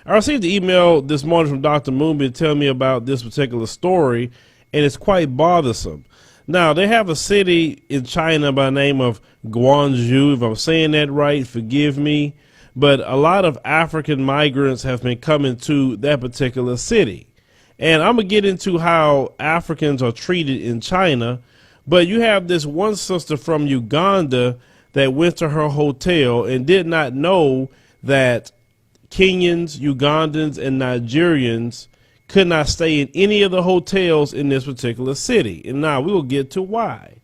I received the email this morning from Dr. Moonby telling me about this particular story, and it's quite bothersome. Now, they have a city in China by the name of Guangzhou. If I'm saying that right, forgive me. But a lot of African migrants have been coming to that particular city. And I'm going to get into how Africans are treated in China. But you have this one sister from Uganda that went to her hotel and did not know that Kenyans, Ugandans, and Nigerians could not stay in any of the hotels in this particular city. And now we will get to why.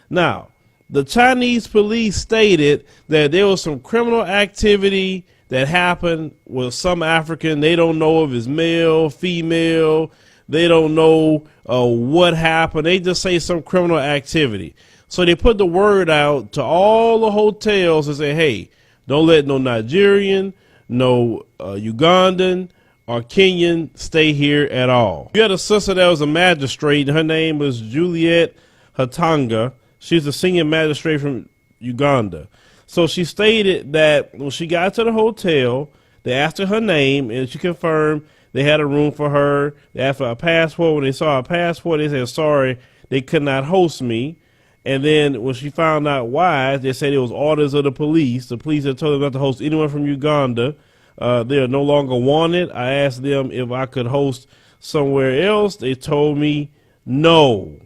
Now, the Chinese police stated that there was some criminal activity that happened with some African. They don't know if it's male, female. They don't know what happened. They just say some criminal activity. So they put the word out to all the hotels and say, hey, don't let no Nigerian, no Ugandan, or Kenyan stay here at all. You had a sister that was a magistrate. Her name was Juliet Hatanga. She's a senior magistrate from Uganda. So she stated that when she got to the hotel, they asked her name, and she confirmed they had a room for her. They asked for a passport. When they saw a passport, they said, sorry, they could not host me. And then when she found out why, they said it was orders of the police. The police had told them not to host anyone from Uganda. They are no longer wanted. I asked them if I could host somewhere else. They told me no.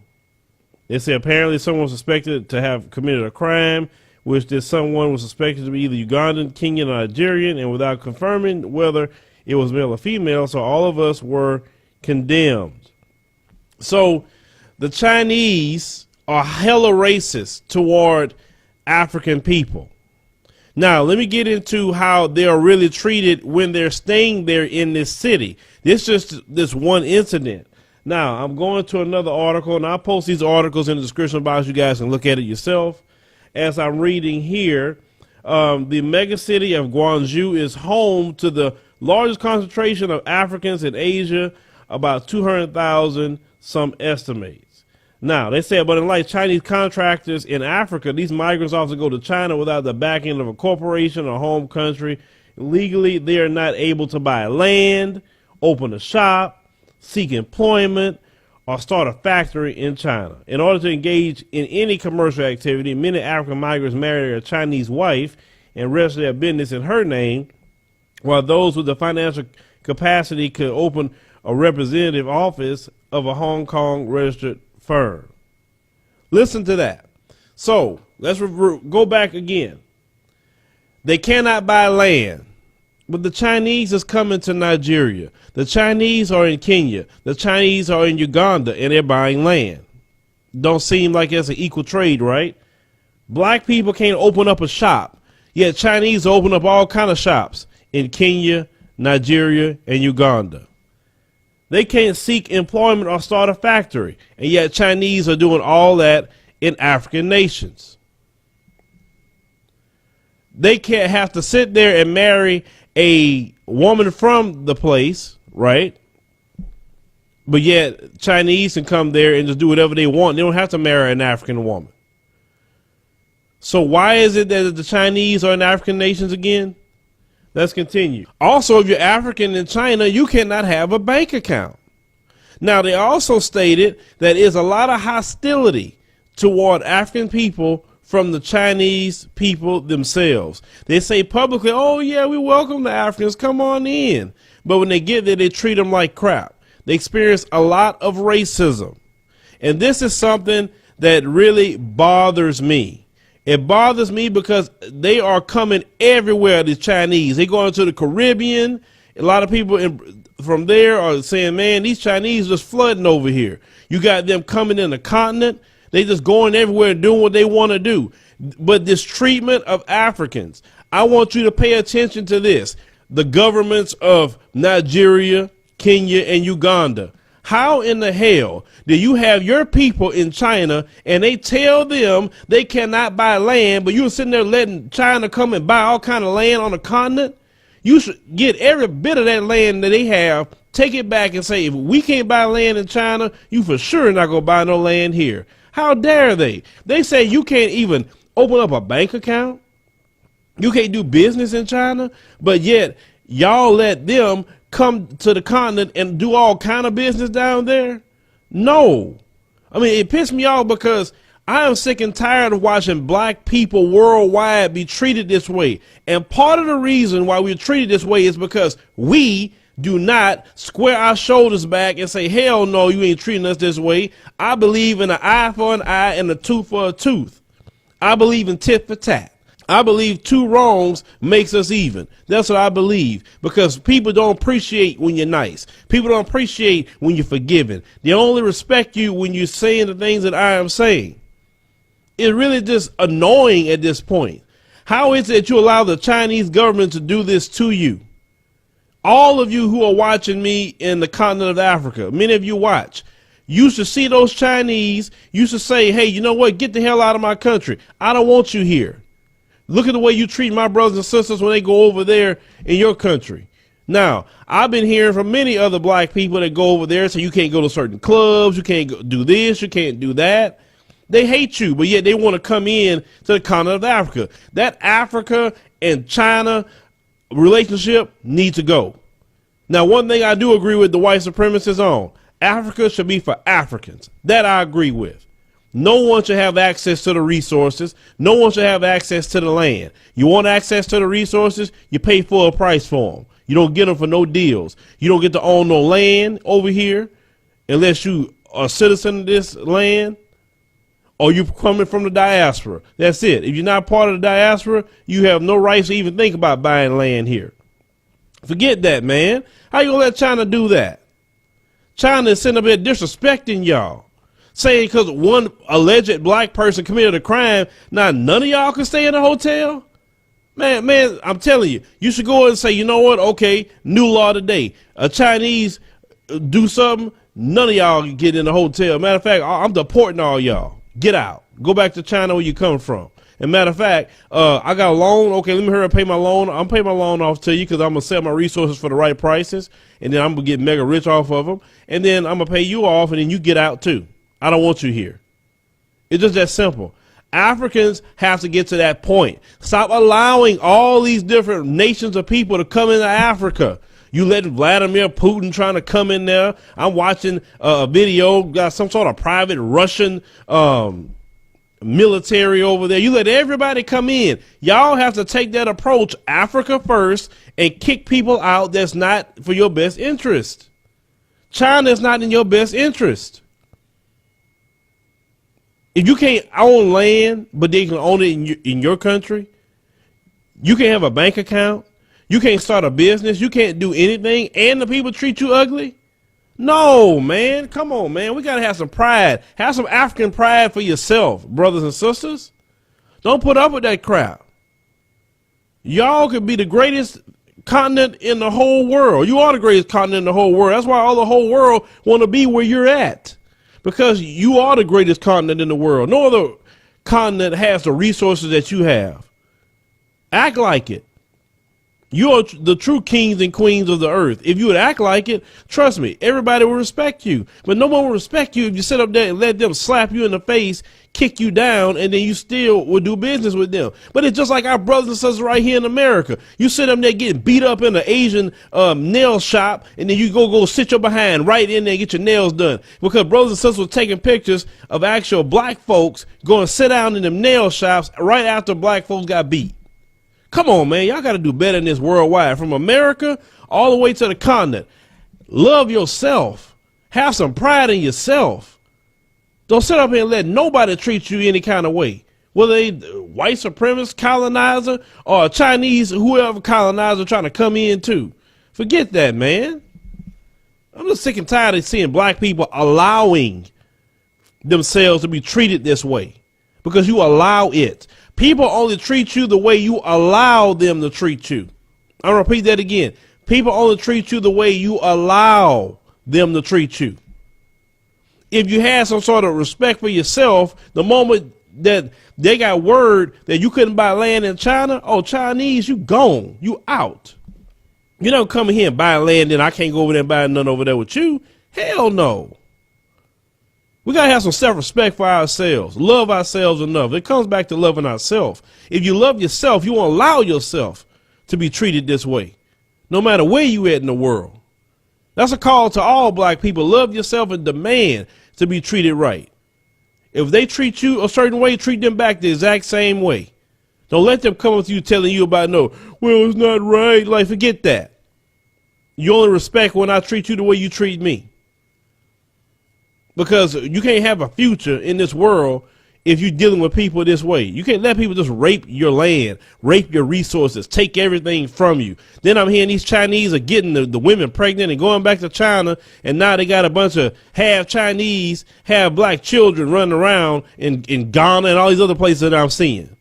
They said apparently someone was suspected to have committed a crime, which this someone was suspected to be either Ugandan, Kenyan, or Nigerian, and without confirming whether it was male or female, so all of us were condemned. So the Chinese are hella racist toward African people. Now, let me get into how they are really treated when they're staying there in this city. This is just this one incident. Now, I'm going to another article, and I'll post these articles in the description box. You guys can look at it yourself. As I'm reading here, the mega city of Guangzhou is home to the largest concentration of Africans in Asia, about 200,000, some estimates. Now, they say, but unlike Chinese contractors in Africa, these migrants often go to China without the backing of a corporation or home country. Legally, they are not able to buy land, open a shop, seek employment, or start a factory in China. In order to engage in any commercial activity, many African migrants marry a Chinese wife and register their business in her name, while those with the financial capacity could open a representative office of a Hong Kong registered firm. Listen to that. So let's go back again. They cannot buy land, but the Chinese is coming to Nigeria. The Chinese are in Kenya. The Chinese are in Uganda, and they're buying land. Don't seem like it's an equal trade, right? Black people can't open up a shop, yet Chinese open up all kind of shops in Kenya, Nigeria, and Uganda. They can't seek employment or start a factory, and yet Chinese are doing all that in African nations. They can't have to sit there and marry a woman from the place, right? But yet Chinese can come there and just do whatever they want. They don't have to marry an African woman. So why is it that the Chinese are in African nations again? Let's continue. Also, if you're African in China, you cannot have a bank account. Now, they also stated that there's a lot of hostility toward African people from the Chinese people themselves. They say publicly, oh, yeah, we welcome the Africans, come on in. But when they get there, they treat them like crap. They experience a lot of racism. And this is something that really bothers me. It bothers me because they are coming everywhere, the Chinese. They go into the Caribbean. A lot of people from there are saying, man, these Chinese just flooding over here. You got them coming in the continent. They just going everywhere and doing what they want to do. But this treatment of Africans, I want you to pay attention to this. The governments of Nigeria, Kenya, and Uganda. How in the hell do you have your people in China and they tell them they cannot buy land, but you're sitting there letting China come and buy all kind of land on the continent? You should get every bit of that land that they have, take it back and say, if we can't buy land in China, you for sure not going to buy no land here. How dare they? They say you can't even open up a bank account. You can't do business in China, but yet y'all let them come to the continent and do all kind of business down there? No. I mean, it pissed me off because I am sick and tired of watching black people worldwide be treated this way. And part of the reason why we're treated this way is because we do not square our shoulders back and say, hell no, you ain't treating us this way. I believe in an eye for an eye and a tooth for a tooth. I believe in tit for tat. I believe two wrongs makes us even. That's what I believe, because people don't appreciate when you're nice. People don't appreciate when you're forgiving. They only respect you when you're saying the things that I am saying. It's really just annoying at this point. How is it that you allow the Chinese government to do this to you? All of you who are watching me in the continent of Africa, many of you watch, you should see those Chinese. You should say, hey, you know what? Get the hell out of my country. I don't want you here. Look at the way you treat my brothers and sisters when they go over there in your country. Now, I've been hearing from many other black people that go over there, so you can't go to certain clubs, you can't go do this, you can't do that. They hate you, but yet they want to come in to the continent of Africa. That Africa and China relationship needs to go. Now, one thing I do agree with the white supremacists on, Africa should be for Africans. That I agree with. No one should have access to the resources. No one should have access to the land. You want access to the resources, you pay full price for them. You don't get them for no deals. You don't get to own no land over here unless you are a citizen of this land or you coming from the diaspora. That's it. If you're not part of the diaspora, you have no rights to even think about buying land here. Forget that, man. How you gonna let China do that? China is sitting up there disrespecting y'all. Saying because one alleged black person committed a crime, now none of y'all can stay in a hotel? Man, I'm telling you, you should go and say, you know what? Okay, new law today. A Chinese do something, none of y'all can get in a hotel. Matter of fact, I'm deporting all y'all. Get out. Go back to China where you come from. And matter of fact, I got a loan. Okay, let me hurry up and pay my loan. I'm paying my loan off to you because I'm going to sell my resources for the right prices. And then I'm going to get mega rich off of them. And then I'm going to pay you off and then you get out too. I don't want you here. It's just that simple. Africans have to get to that point. Stop allowing all these different nations of people to come into Africa. You let Vladimir Putin trying to come in there. I'm watching a video, got some sort of private Russian military over there. You let everybody come in. Y'all have to take that approach, Africa first, and kick people out that's not for your best interest. China is not in your best interest. If you can't own land, but they can own it in your country, you can't have a bank account, you can't start a business, you can't do anything, and the people treat you ugly? No, man. Come on, man. We got to have some pride. Have some African pride for yourself, brothers and sisters. Don't put up with that crap. Y'all could be the greatest continent in the whole world. You are the greatest continent in the whole world. That's why all the whole world want to be where you're at. Because you are the greatest continent in the world. No other continent has the resources that you have. Act like it. You are the true kings and queens of the earth. If you would act like it, trust me, everybody will respect you. But no one will respect you if you sit up there and let them slap you in the face, kick you down, and then you still will do business with them. But it's just like our brothers and sisters right here in America. You sit up there getting beat up in an Asian nail shop, and then you go sit your behind right in there and get your nails done. Because brothers and sisters were taking pictures of actual black folks going to sit down in them nail shops right after black folks got beat. Come on, man. Y'all got to do better in this worldwide. From America all the way to the continent. Love yourself. Have some pride in yourself. Don't sit up here and let nobody treat you any kind of way. Whether they white supremacist colonizer or a Chinese, whoever colonizer trying to come in too. Forget that, man. I'm just sick and tired of seeing black people allowing themselves to be treated this way. Because you allow it. People only treat you the way you allow them to treat you. I'll repeat that again. People only treat you the way you allow them to treat you. If you had some sort of respect for yourself, the moment that they got word that you couldn't buy land in China, oh, Chinese, you gone. You out. You don't come in here and buy land and I can't go over there and buy none over there with you. Hell no. We got to have some self-respect for ourselves. Love ourselves enough. It comes back to loving ourselves. If you love yourself, you won't allow yourself to be treated this way. no matter where you at in the world. That's a call to all black people. Love yourself and demand to be treated right. If they treat you a certain way, treat them back the exact same way. Don't let them come up to you telling you about, no, well, it's not right. Like, forget that. You only respect when I treat you the way you treat me. Because you can't have a future in this world if you're dealing with people this way. You can't let people just rape your land, rape your resources, take everything from you. Then I'm hearing these Chinese are getting the women pregnant and going back to China, and now they got a bunch of half Chinese, half black children running around in Ghana and all these other places that I'm seeing.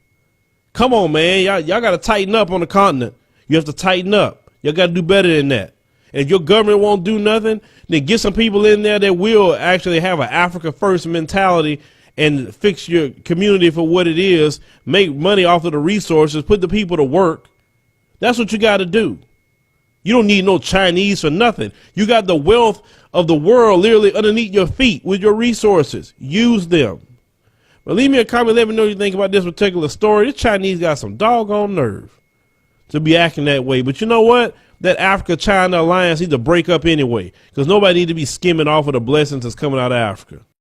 Come on, man. Y'all got to tighten up on the continent. You have to tighten up. Y'all got to do better than that. And if your government won't do nothing, then get some people in there that will actually have an Africa first mentality and fix your community for what it is, make money off of the resources, put the people to work. That's what you got to do. You don't need no Chinese for nothing. You got the wealth of the world literally underneath your feet with your resources. Use them. But leave me a comment. Let me know what you think about this particular story. This Chinese got some doggone nerve to be acting that way. But you know what? That Africa-China alliance needs to break up anyway, because nobody needs to be skimming off of the blessings that's coming out of Africa.